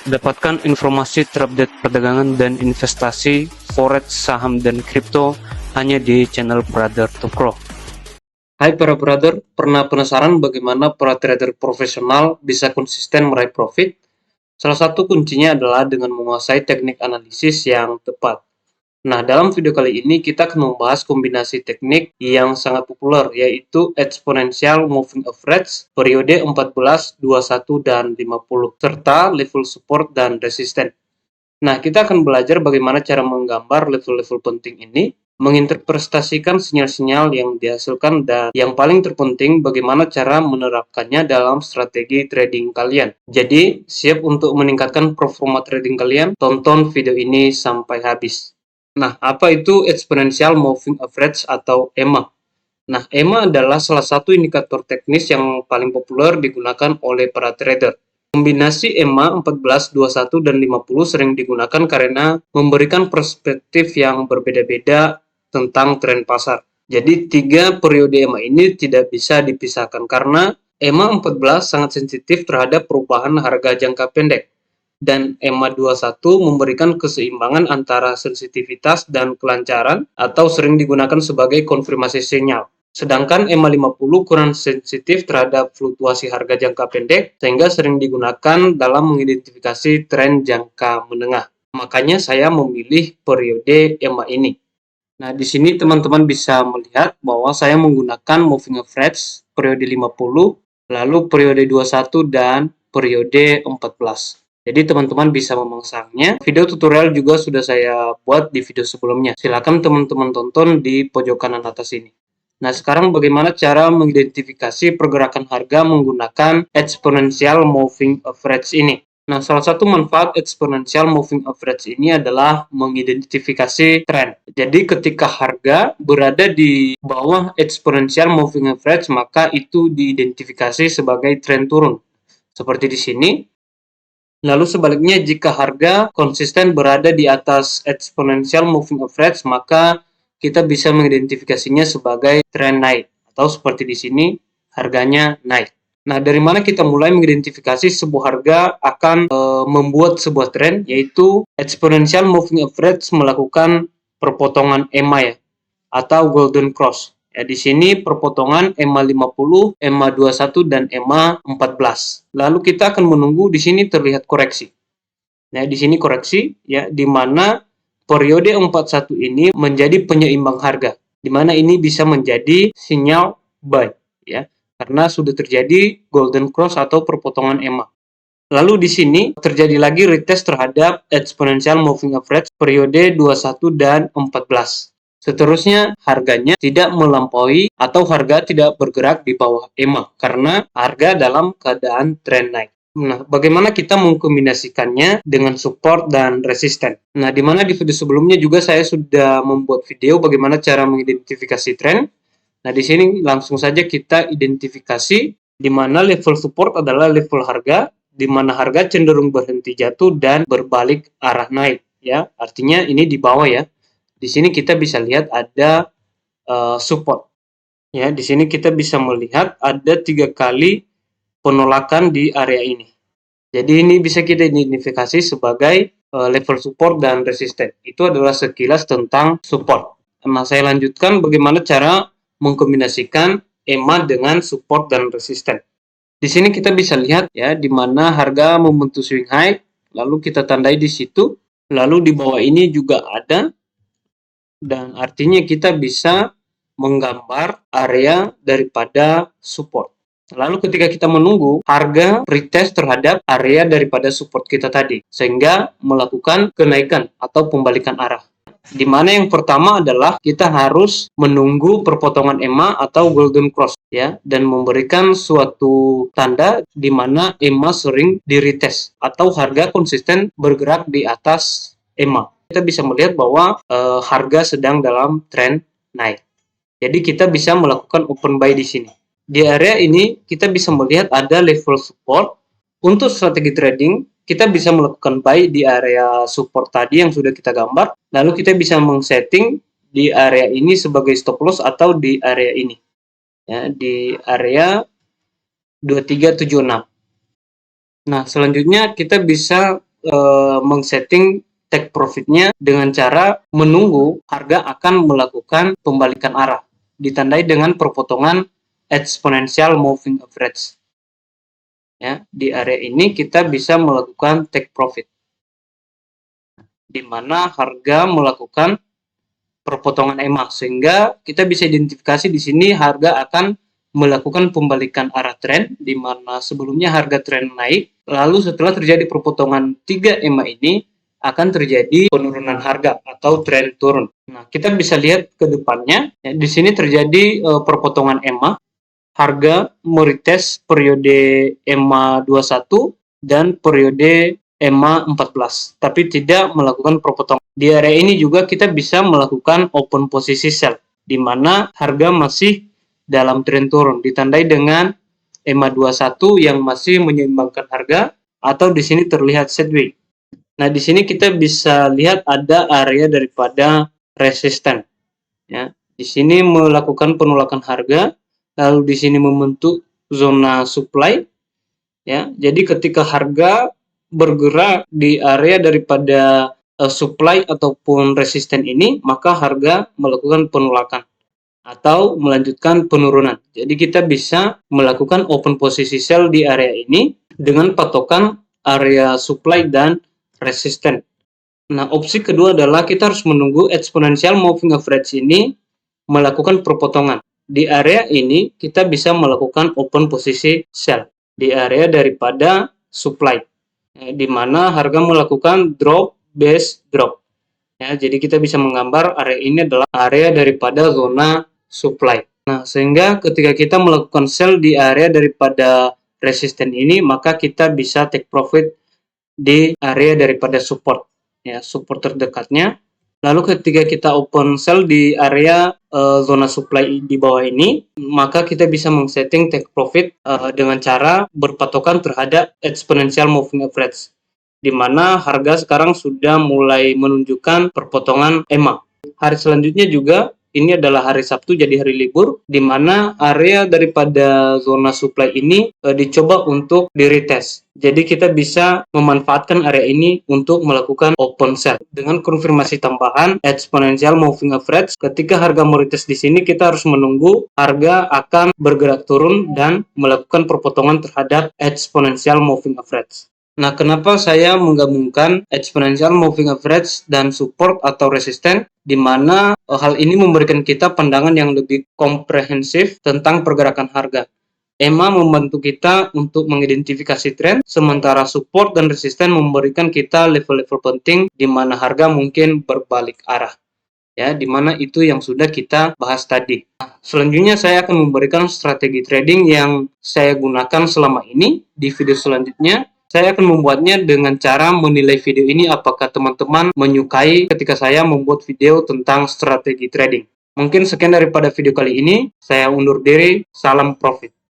Dapatkan informasi terupdate perdagangan dan investasi forex, saham, dan kripto hanya di channel Brother to Grow. Hai para brother, pernah penasaran bagaimana para trader profesional bisa konsisten meraih profit? Salah satu kuncinya adalah dengan menguasai teknik analisis yang tepat. Nah, dalam video kali ini kita akan membahas kombinasi teknik yang sangat populer, yaitu exponential moving average, periode 14, 21, dan 50, serta level support dan resisten. Nah, kita akan belajar bagaimana cara menggambar level-level penting ini, menginterpretasikan sinyal-sinyal yang dihasilkan, dan yang paling terpenting, bagaimana cara menerapkannya dalam strategi trading kalian. Jadi, siap untuk meningkatkan performa trading kalian? Tonton video ini sampai habis. Nah, apa itu exponential moving average atau EMA? Nah, EMA adalah salah satu indikator teknis yang paling populer digunakan oleh para trader. Kombinasi EMA 14, 21, dan 50 sering digunakan karena memberikan perspektif yang berbeda-beda tentang tren pasar. Jadi, tiga periode EMA ini tidak bisa dipisahkan karena EMA 14 sangat sensitif terhadap perubahan harga jangka pendek, dan EMA 21 memberikan keseimbangan antara sensitivitas dan kelancaran atau sering digunakan sebagai konfirmasi sinyal. Sedangkan EMA 50 kurang sensitif terhadap fluktuasi harga jangka pendek sehingga sering digunakan dalam mengidentifikasi tren jangka menengah. Makanya saya memilih periode EMA ini. Nah, di sini teman-teman bisa melihat bahwa saya menggunakan moving average periode 50, lalu periode 21 dan periode 14. Jadi teman-teman bisa memasangnya. Video tutorial juga sudah saya buat di video sebelumnya. Silakan teman-teman tonton di pojok kanan atas ini. Nah, sekarang bagaimana cara mengidentifikasi pergerakan harga menggunakan exponential moving average ini? Nah, salah satu manfaat exponential moving average ini adalah mengidentifikasi tren. Jadi, ketika harga berada di bawah exponential moving average, maka itu diidentifikasi sebagai tren turun. Seperti di sini. Lalu sebaliknya, jika harga konsisten berada di atas exponential moving average, maka kita bisa mengidentifikasinya sebagai tren naik, atau seperti di sini harganya naik. Nah, dari mana kita mulai mengidentifikasi sebuah harga akan membuat sebuah tren, yaitu exponential moving average melakukan perpotongan EMA ya, atau golden cross. Ya, di sini perpotongan EMA 50, EMA 21, dan EMA 14. Lalu kita akan menunggu di sini terlihat koreksi. Nah, di sini koreksi ya, di mana periode 41 ini menjadi penyeimbang harga, di mana ini bisa menjadi sinyal buy ya, karena sudah terjadi golden cross atau perpotongan EMA. Lalu di sini terjadi lagi retest terhadap exponential moving average periode 21 dan 14. Seterusnya harganya tidak melampaui atau harga tidak bergerak di bawah EMA karena harga dalam keadaan tren naik. Nah, bagaimana kita mengkombinasikannya dengan support dan resisten? Nah, di mana di video sebelumnya juga saya sudah membuat video bagaimana cara mengidentifikasi tren. Nah, di sini langsung saja kita identifikasi di mana level support adalah level harga di mana harga cenderung berhenti jatuh dan berbalik arah naik ya. Artinya ini di bawah ya. Di sini kita bisa lihat ada support. Ya, di sini kita bisa melihat ada 3 kali penolakan di area ini. Jadi ini bisa kita identifikasi sebagai level support dan resisten. Itu adalah sekilas tentang support. Nah, saya lanjutkan bagaimana cara mengkombinasikan EMA dengan support dan resisten. Di sini kita bisa lihat ya, di mana harga membentuk swing high, lalu kita tandai di situ, lalu di bawah ini juga ada, dan artinya kita bisa menggambar area daripada support. Lalu ketika kita menunggu, harga retest terhadap area daripada support kita tadi, sehingga melakukan kenaikan atau pembalikan arah. Di mana yang pertama adalah kita harus menunggu perpotongan EMA atau golden cross ya, dan memberikan suatu tanda di mana EMA sering di retest atau harga konsisten bergerak di atas EMA. Kita bisa melihat bahwa harga sedang dalam tren naik. Jadi kita bisa melakukan open buy di sini. Di area ini kita bisa melihat ada level support. Untuk strategi trading, kita bisa melakukan buy di area support tadi yang sudah kita gambar. Lalu kita bisa men-setting di area ini sebagai stop loss atau di area ini. Ya, di area 2376. Nah, selanjutnya kita bisa mengsetting take profitnya dengan cara menunggu harga akan melakukan pembalikan arah, ditandai dengan perpotongan exponential moving average. Ya, di area ini kita bisa melakukan take profit, di mana harga melakukan perpotongan EMA, sehingga kita bisa identifikasi di sini harga akan melakukan pembalikan arah tren, di mana sebelumnya harga tren naik, lalu setelah terjadi perpotongan 3 EMA ini akan terjadi penurunan harga atau tren turun. Nah, kita bisa lihat ke depannya, ya, di sini terjadi perpotongan EMA, harga meretest periode EMA 21 dan periode EMA 14, tapi tidak melakukan perpotongan. Di area ini juga kita bisa melakukan open posisi sell, di mana harga masih dalam tren turun, ditandai dengan EMA 21 yang masih menyeimbangkan harga, atau di sini terlihat sideways. Nah, di sini kita bisa lihat ada area daripada resisten. Ya, di sini melakukan penolakan harga, lalu di sini membentuk zona supply. Ya, jadi ketika harga bergerak di area daripada supply ataupun resisten ini, maka harga melakukan penolakan atau melanjutkan penurunan. Jadi kita bisa melakukan open posisi sell di area ini dengan patokan area supply dan resisten. Nah, opsi kedua adalah kita harus menunggu exponential moving average ini melakukan perpotongan. Di area ini kita bisa melakukan open posisi sell di area daripada supply, di mana harga melakukan drop base drop. Ya, jadi kita bisa menggambar area ini adalah area daripada zona supply. Nah, sehingga ketika kita melakukan sell di area daripada resisten ini, maka kita bisa take profit di area daripada support, ya, support terdekatnya. Lalu ketika kita open sell di area zona supply di bawah ini, maka kita bisa men-setting take profit dengan cara berpatokan terhadap exponential moving average, di mana harga sekarang sudah mulai menunjukkan perpotongan EMA. Hari selanjutnya juga ini adalah hari Sabtu, jadi hari libur, di mana area daripada zona supply ini dicoba untuk di-retest. Jadi kita bisa memanfaatkan area ini untuk melakukan open sell. Dengan konfirmasi tambahan exponential moving average, ketika harga meretest di sini, kita harus menunggu harga akan bergerak turun dan melakukan perpotongan terhadap exponential moving average. Nah, kenapa saya menggabungkan exponential moving average dan support atau resisten, di mana hal ini memberikan kita pandangan yang lebih komprehensif tentang pergerakan harga. EMA membantu kita untuk mengidentifikasi tren, sementara support dan resisten memberikan kita level-level penting di mana harga mungkin berbalik arah. Ya, di mana itu yang sudah kita bahas tadi. Nah, selanjutnya saya akan memberikan strategi trading yang saya gunakan selama ini. Di video selanjutnya saya akan membuatnya dengan cara menilai video ini apakah teman-teman menyukai ketika saya membuat video tentang strategi trading. Mungkin sekian daripada video kali ini. Saya undur diri. Salam profit.